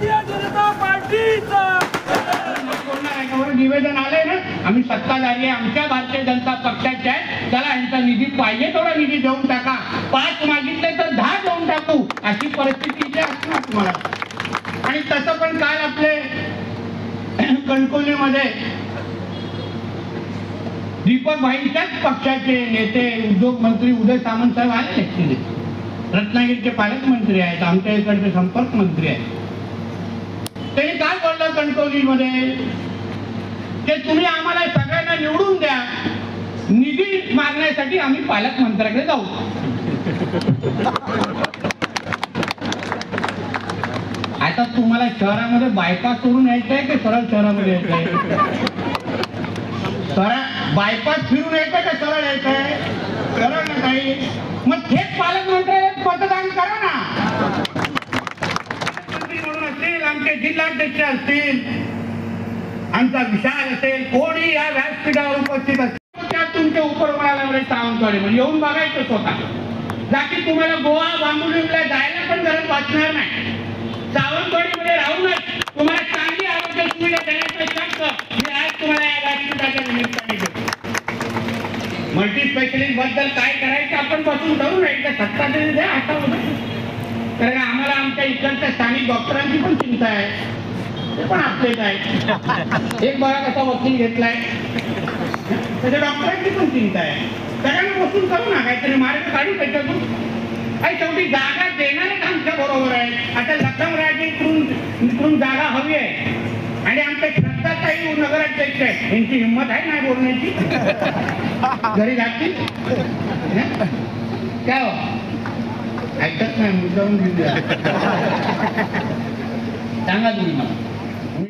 भारतीय जनता पार्टीचा निवेदन आलंय ना, आम्ही सत्ताधारी आहे, आमच्या भारतीय जनता पक्षाचे आहे, चला यांचा निधी पाहिजे तेवढा निधी देऊन टाका, 5 मागितले तर 10 देऊन टाकू, अशी परिस्थिती इथे असणार तुम्हाला. आणि तसं पण काल आपले कणकवलीमध्ये दीपक भाईंच्याच पक्षाचे नेते उद्योग मंत्री उदय सामंत साहेब आले ऍक्च्युली, रत्नागिरीचे पालकमंत्री आहेत, आमच्या इकडचे संपर्क मंत्री आहेत. त्यांनी काय बोललं कणकवलीमध्ये की तुम्ही आम्हाला सगळ्यांना निवडून द्या, निधी मागण्यासाठी आम्ही पालकमंत्र्याकडे जाऊ. आता तुम्हाला शहरामध्ये बायपास करून यायचंय की सरळ शहरामध्ये यायचंय? सरळ बायपास फिरून यायचंय का सरळ यायचंय? सरळ ना काही, मग थेट पालकमंत्र्याला मतदान करा ना. पालकमंत्री म्हणून असतील, आमचे जिल्हाध्यक्ष असतील, आमचा विशाल असेल, कोणी या व्यासपीठावर उपस्थित असेल, त्या तुमच्या उपरमळाला सावंतवाडी म्हणजे येऊन बघायचं स्वतः. बाकी तुम्हाला गोवा बांबुलीला जायला पण गरज वाचणार नाही. सावंतवाडीमध्ये राहूनच तुम्हाला चांगली आरोग्य सुविधा देण्याचा शब्द मी आज तुम्हाला या व्यासपीठाच्या निमित्ताने देतो. मल्टी स्पेशलिस्ट बद्दल काय करायचं आपण बसून ठरवू नाही, एकदा सत्ता द्या आता होतं. कारण आम्हाला आमच्या इकडच्या स्थानिक डॉक्टरांची पण चिंता आहे, ते पण आपलेच आहे. एक बघा कसा वकील घेतलाय, त्याच्या डॉक्टरांची पण चिंता आहे. सगळ्यांना बसून करू ना, काहीतरी मार्ग काढू त्याच्यातून. आणि शेवटी जागा देणारच आमच्या बरोबर आहे. आता लखनराजे इकडून जागा हवी आहे आणि आमच्या श्रद्धाताई नगराध्यक्ष आहे, यांची हिंमत आहे नाही बोलण्याची, घरी जातील काय हो? ऐकत नाही, मुद्दाहून घेऊन सांगा तुम्ही मला.